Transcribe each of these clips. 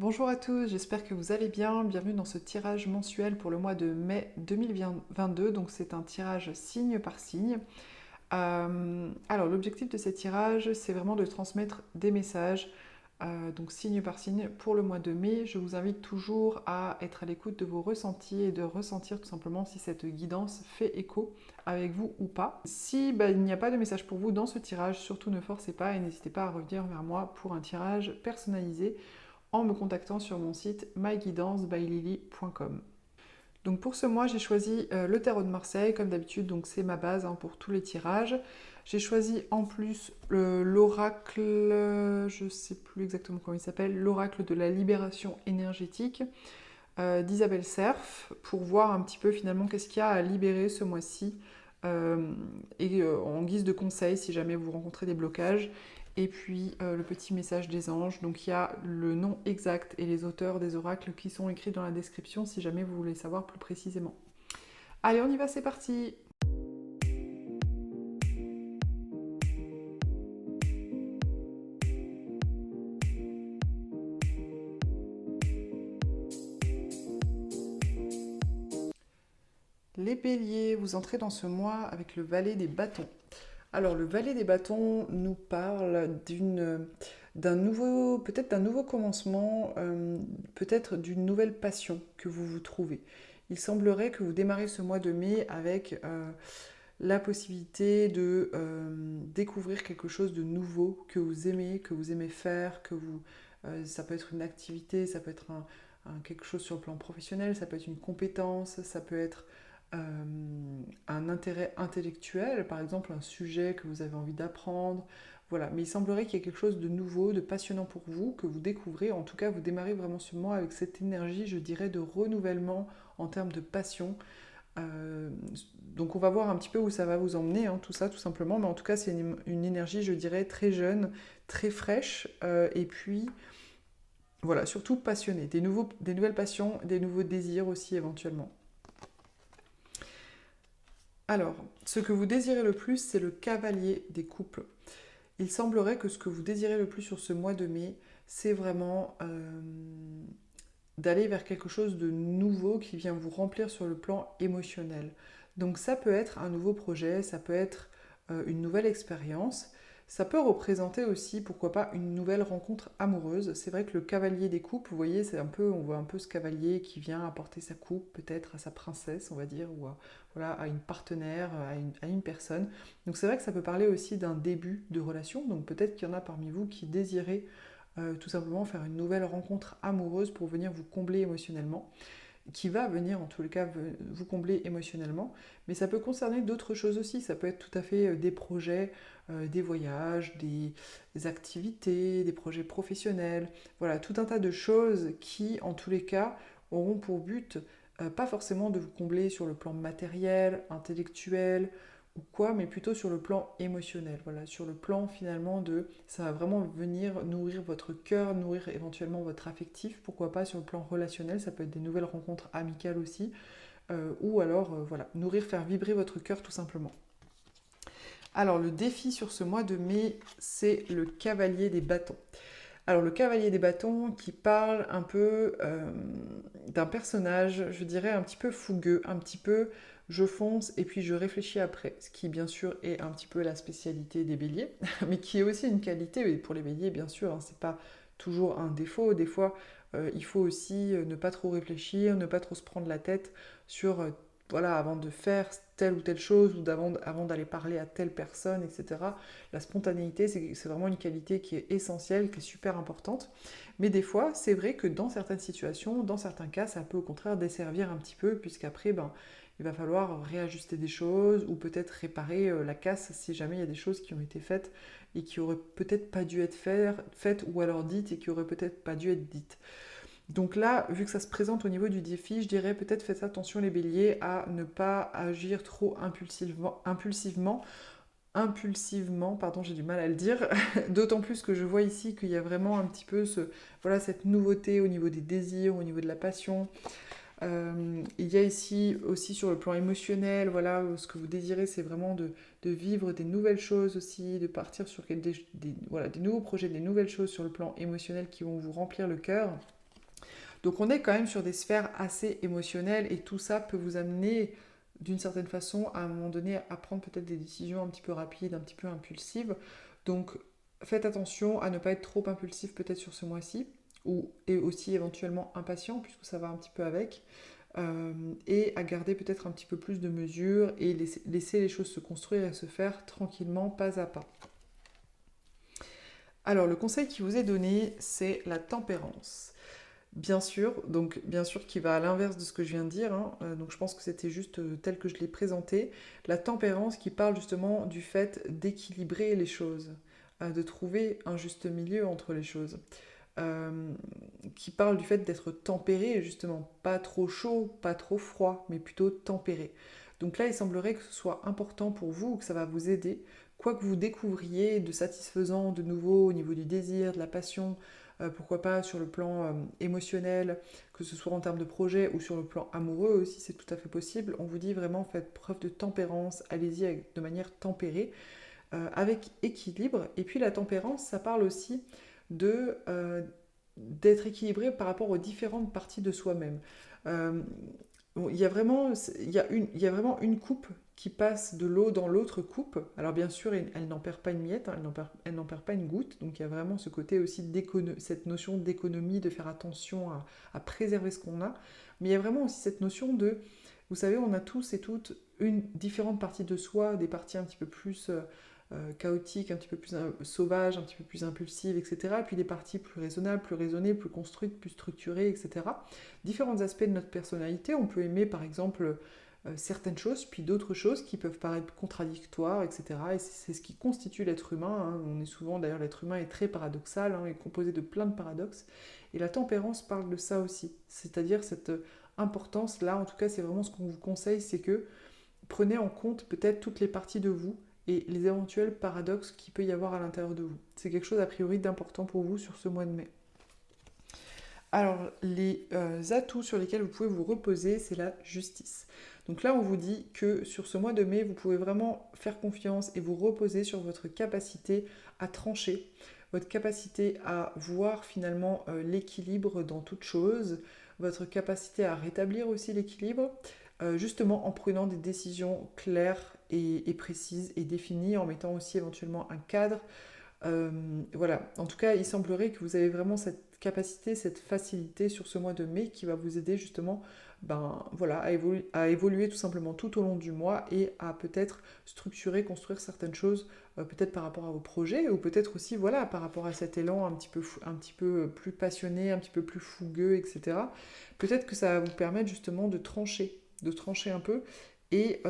Bonjour à tous, j'espère que vous allez bien. Bienvenue dans ce tirage mensuel pour le mois de mai 2022. Donc c'est un tirage signe par signe. Alors l'objectif de ces tirages, c'est vraiment de transmettre des messages, donc signe par signe pour le mois de mai. Je vous invite toujours à être à l'écoute de vos ressentis et de ressentir tout simplement si cette guidance fait écho avec vous ou pas. Si il n'y a pas de message pour vous dans ce tirage, surtout ne forcez pas et n'hésitez pas à revenir vers moi pour un tirage personnalisé en me contactant sur mon site myguidancebyLily.com. Donc pour ce mois, j'ai choisi le tarot de Marseille, comme d'habitude, donc c'est ma base pour tous les tirages. J'ai choisi en plus l'oracle, je ne sais plus exactement comment il s'appelle, l'oracle de la libération énergétique d'Isabelle Serf, pour voir un petit peu finalement qu'est-ce qu'il y a à libérer ce mois-ci, en guise de conseil si jamais vous rencontrez des blocages. Et puis le petit message des anges. Donc il y a le nom exact et les auteurs des oracles qui sont écrits dans la description si jamais vous voulez savoir plus précisément. Allez, on y va, c'est parti! Les béliers, vous entrez dans ce mois avec le valet des bâtons. Alors le valet des bâtons nous parle peut-être d'un nouveau commencement, peut-être d'une nouvelle passion que vous vous trouvez. Il semblerait que vous démarrez ce mois de mai avec la possibilité de découvrir quelque chose de nouveau que vous aimez faire, ça peut être une activité, ça peut être quelque chose sur le plan professionnel, ça peut être une compétence, ça peut être un intérêt intellectuel, par exemple un sujet que vous avez envie d'apprendre. Voilà, mais il semblerait qu'il y ait quelque chose de nouveau, de passionnant pour vous, que vous découvrez. En tout cas, vous démarrez vraiment ce mois avec cette énergie, je dirais, de renouvellement en termes de passion. Euh, donc on va voir un petit peu où ça va vous emmener, tout ça tout simplement. Mais en tout cas, c'est une énergie, je dirais, très jeune, très fraîche. Et puis, voilà, surtout passionnée. Des nouvelles passions, des nouveaux désirs aussi éventuellement. Alors, ce que vous désirez le plus, c'est le cavalier des couples. Il semblerait que ce que vous désirez le plus sur ce mois de mai, c'est vraiment d'aller vers quelque chose de nouveau qui vient vous remplir sur le plan émotionnel. Donc ça peut être un nouveau projet, ça peut être une nouvelle expérience, ça peut représenter aussi, pourquoi pas, une nouvelle rencontre amoureuse. C'est vrai que le cavalier des coupes, vous voyez, on voit un peu ce cavalier qui vient apporter sa coupe, peut-être à sa princesse, on va dire, ou voilà, à une partenaire, à une personne. Donc c'est vrai que ça peut parler aussi d'un début de relation, donc peut-être qu'il y en a parmi vous qui désirez tout simplement faire une nouvelle rencontre amoureuse pour venir vous combler émotionnellement, qui va venir en tous les cas vous combler émotionnellement, mais ça peut concerner d'autres choses aussi, ça peut être tout à fait des projets, des voyages, des activités, des projets professionnels, voilà, tout un tas de choses qui en tous les cas auront pour but pas forcément de vous combler sur le plan matériel, intellectuel, ou quoi, mais plutôt sur le plan émotionnel. Voilà, sur le plan finalement de, ça va vraiment venir nourrir votre cœur, nourrir éventuellement votre affectif, pourquoi pas sur le plan relationnel, ça peut être des nouvelles rencontres amicales aussi, ou alors voilà, nourrir, faire vibrer votre cœur tout simplement. Alors le défi sur ce mois de mai, c'est le cavalier des bâtons. Alors le cavalier des bâtons qui parle un peu d'un personnage, je dirais un petit peu fougueux, un petit peu je fonce et puis je réfléchis après, ce qui bien sûr est un petit peu la spécialité des béliers, mais qui est aussi une qualité pour les béliers bien sûr, c'est pas toujours un défaut, des fois il faut aussi ne pas trop réfléchir, ne pas trop se prendre la tête sur voilà, avant de faire telle ou telle chose ou avant d'aller parler à telle personne, etc. La spontanéité, c'est vraiment une qualité qui est essentielle, qui est super importante. Mais des fois, c'est vrai que dans certaines situations, dans certains cas, ça peut au contraire desservir un petit peu, puisqu'après, il va falloir réajuster des choses ou peut-être réparer la casse si jamais il y a des choses qui ont été faites et qui auraient peut-être pas dû être faites ou alors dites et qui auraient peut-être pas dû être dites. Donc là, vu que ça se présente au niveau du défi, je dirais peut-être faites attention les béliers à ne pas agir trop impulsivement, pardon, j'ai du mal à le dire, d'autant plus que je vois ici qu'il y a vraiment un petit peu voilà, cette nouveauté au niveau des désirs, au niveau de la passion. Il y a ici aussi sur le plan émotionnel, voilà, ce que vous désirez, c'est vraiment de vivre des nouvelles choses aussi, de partir sur voilà, des nouveaux projets, des nouvelles choses sur le plan émotionnel qui vont vous remplir le cœur. Donc on est quand même sur des sphères assez émotionnelles et tout ça peut vous amener d'une certaine façon à un moment donné à prendre peut-être des décisions un petit peu rapides, un petit peu impulsives. Donc faites attention à ne pas être trop impulsif peut-être sur ce mois-ci et aussi éventuellement impatient puisque ça va un petit peu avec. Et à garder peut-être un petit peu plus de mesure et laisser les choses se construire et se faire tranquillement, pas à pas. Alors le conseil qui vous est donné, c'est la tempérance. Bien sûr qui va à l'inverse de ce que je viens de dire, hein, donc je pense que c'était juste tel que je l'ai présenté. La tempérance qui parle justement du fait d'équilibrer les choses, de trouver un juste milieu entre les choses. euh, qui parle du fait d'être tempéré, justement, pas trop chaud, pas trop froid, mais plutôt tempéré. Donc là, il semblerait que ce soit important pour vous, que ça va vous aider, quoi que vous découvriez de satisfaisant, de nouveau au niveau du désir, de la passion, pourquoi pas sur le plan émotionnel, que ce soit en termes de projet ou sur le plan amoureux aussi, c'est tout à fait possible. On vous dit vraiment faites preuve de tempérance, allez-y de manière tempérée, avec équilibre. Et puis la tempérance, ça parle aussi de d'être équilibré par rapport aux différentes parties de soi-même. Euh, bon, il y a vraiment une coupe qui passe de l'eau dans l'autre coupe. Alors bien sûr, elle n'en perd pas une miette, hein, elle n'en perd pas une goutte. Donc il y a vraiment ce côté aussi cette notion d'économie, de faire attention à préserver ce qu'on a. Mais il y a vraiment aussi cette notion de, vous savez, on a tous et toutes une différente partie de soi, des parties un petit peu plus chaotiques, un petit peu plus sauvages, un petit peu plus impulsives, etc. Et puis des parties plus raisonnables, plus raisonnées, plus construites, plus structurées, etc. Différents aspects de notre personnalité. On peut aimer par exemple certaines choses, puis d'autres choses qui peuvent paraître contradictoires, etc. Et c'est ce qui constitue l'être humain. Hein. On est souvent, d'ailleurs, l'être humain est très paradoxal, hein, est composé de plein de paradoxes. Et la tempérance parle de ça aussi. C'est-à-dire cette importance, là en tout cas c'est vraiment ce qu'on vous conseille, c'est que prenez en compte peut-être toutes les parties de vous et les éventuels paradoxes qu'il peut y avoir à l'intérieur de vous. C'est quelque chose a priori d'important pour vous sur ce mois de mai. Alors, les atouts sur lesquels vous pouvez vous reposer, c'est la justice. Donc là, on vous dit que sur ce mois de mai, vous pouvez vraiment faire confiance et vous reposer sur votre capacité à trancher, votre capacité à voir finalement l'équilibre dans toute chose, votre capacité à rétablir aussi l'équilibre, justement en prenant des décisions claires et précises et définies, en mettant aussi éventuellement un cadre. Voilà, en tout cas, il semblerait que vous avez vraiment cette capacité, cette facilité sur ce mois de mai qui va vous aider justement voilà, à évoluer tout simplement tout au long du mois et à peut-être structurer, construire certaines choses, peut-être par rapport à vos projets ou peut-être aussi voilà, par rapport à cet élan un petit peu plus passionné, un petit peu plus fougueux, etc. Peut-être que ça va vous permettre justement de trancher un peu. Et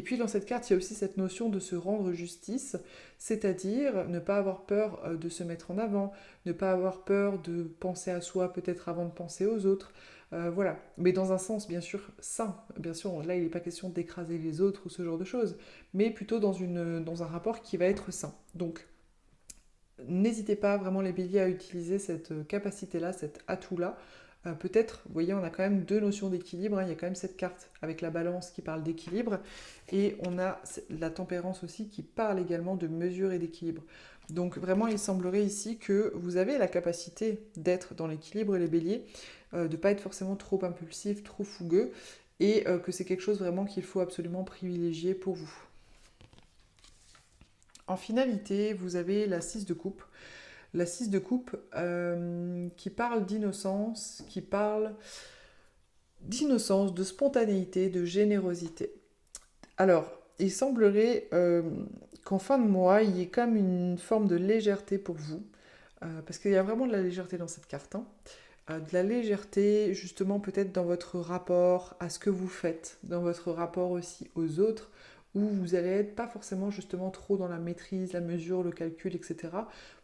puis dans cette carte, il y a aussi cette notion de se rendre justice, c'est-à-dire ne pas avoir peur de se mettre en avant, ne pas avoir peur de penser à soi peut-être avant de penser aux autres. Voilà, mais dans un sens bien sûr sain. Bien sûr, là il n'est pas question d'écraser les autres ou ce genre de choses, mais plutôt dans un rapport qui va être sain. Donc n'hésitez pas vraiment les béliers à utiliser cette capacité-là, cet atout-là. Peut-être, vous voyez, on a quand même deux notions d'équilibre. Hein. Il y a quand même cette carte avec la balance qui parle d'équilibre. Et on a la tempérance aussi qui parle également de mesure et d'équilibre. Donc vraiment, il semblerait ici que vous avez la capacité d'être dans l'équilibre, les béliers, de ne pas être forcément trop impulsif, trop fougueux, et que c'est quelque chose vraiment qu'il faut absolument privilégier pour vous. En finalité, vous avez la 6 de coupe. La 6 de coupe qui parle d'innocence, qui parle d'innocence, de spontanéité, de générosité. Alors, il semblerait qu'en fin de mois, il y ait comme une forme de légèreté pour vous, parce qu'il y a vraiment de la légèreté dans cette carte. Hein. De la légèreté, justement, peut-être dans votre rapport à ce que vous faites, dans votre rapport aussi aux autres, où vous allez être pas forcément justement trop dans la maîtrise, la mesure, le calcul, etc.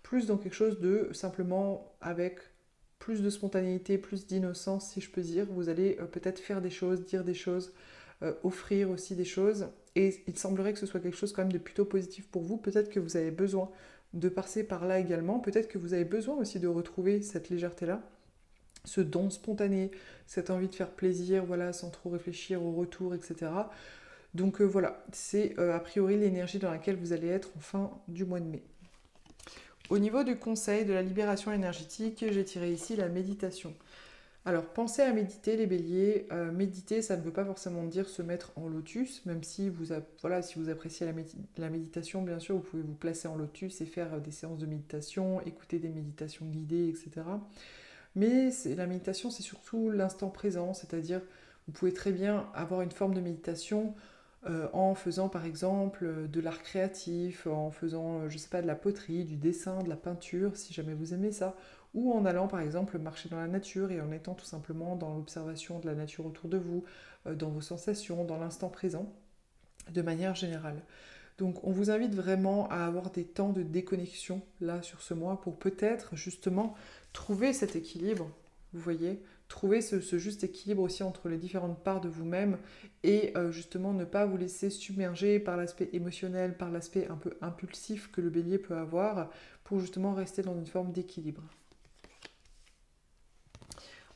Plus dans quelque chose de simplement avec plus de spontanéité, plus d'innocence, si je peux dire. Vous allez peut-être faire des choses, dire des choses, offrir aussi des choses. Et il semblerait que ce soit quelque chose quand même de plutôt positif pour vous. Peut-être que vous avez besoin de passer par là également. Peut-être que vous avez besoin aussi de retrouver cette légèreté-là, ce don spontané, cette envie de faire plaisir, voilà, sans trop réfléchir au retour, etc. Donc voilà, c'est a priori l'énergie dans laquelle vous allez être en fin du mois de mai. Au niveau du conseil de la libération énergétique, j'ai tiré ici la méditation. Alors, pensez à méditer les béliers. Méditer, ça ne veut pas forcément dire se mettre en lotus, même si voilà, si vous appréciez la méditation, bien sûr, vous pouvez vous placer en lotus et faire des séances de méditation, écouter des méditations guidées, etc. Mais la méditation, c'est surtout l'instant présent, c'est-à-dire vous pouvez très bien avoir une forme de méditation en faisant par exemple de l'art créatif, en faisant, je sais pas, de la poterie, du dessin, de la peinture, si jamais vous aimez ça, ou en allant par exemple marcher dans la nature et en étant tout simplement dans l'observation de la nature autour de vous, dans vos sensations, dans l'instant présent, de manière générale. Donc on vous invite vraiment à avoir des temps de déconnexion là sur ce mois pour peut-être justement trouver cet équilibre, vous voyez, trouver ce juste équilibre aussi entre les différentes parts de vous-même et justement ne pas vous laisser submerger par l'aspect émotionnel, par l'aspect un peu impulsif que le bélier peut avoir pour justement rester dans une forme d'équilibre.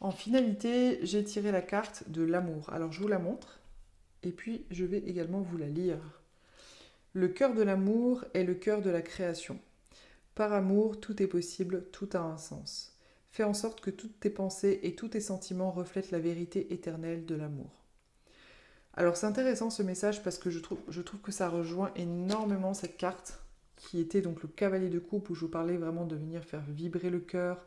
En finalité, j'ai tiré la carte de l'amour. Alors je vous la montre et puis je vais également vous la lire. Le cœur de l'amour est le cœur de la création. Par amour, tout est possible, tout a un sens. Fais en sorte que toutes tes pensées et tous tes sentiments reflètent la vérité éternelle de l'amour. Alors c'est intéressant ce message parce que je trouve que ça rejoint énormément cette carte qui était donc le cavalier de coupe où je vous parlais vraiment de venir faire vibrer le cœur,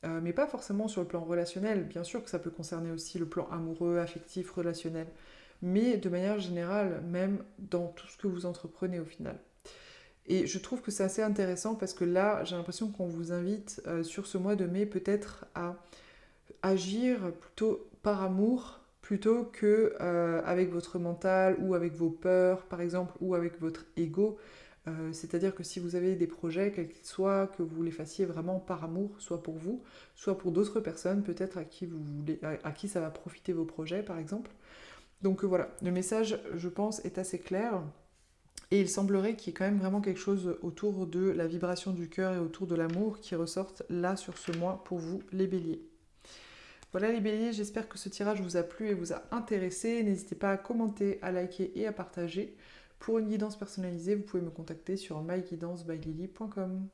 mais pas forcément sur le plan relationnel. Bien sûr que ça peut concerner aussi le plan amoureux, affectif, relationnel, mais de manière générale, même dans tout ce que vous entreprenez au final. Et je trouve que c'est assez intéressant parce que là, j'ai l'impression qu'on vous invite sur ce mois de mai peut-être à agir plutôt par amour plutôt que avec votre mental ou avec vos peurs par exemple ou avec votre ego. C'est-à-dire que si vous avez des projets, quels qu'ils soient, que vous les fassiez vraiment par amour, soit pour vous, soit pour d'autres personnes, peut-être à qui ça va profiter vos projets, par exemple. Donc voilà, le message, je pense, est assez clair. Et il semblerait qu'il y ait quand même vraiment quelque chose autour de la vibration du cœur et autour de l'amour qui ressortent là sur ce mois pour vous, les béliers. Voilà les béliers, j'espère que ce tirage vous a plu et vous a intéressé. N'hésitez pas à commenter, à liker et à partager. Pour une guidance personnalisée, vous pouvez me contacter sur myguidancebyLily.com.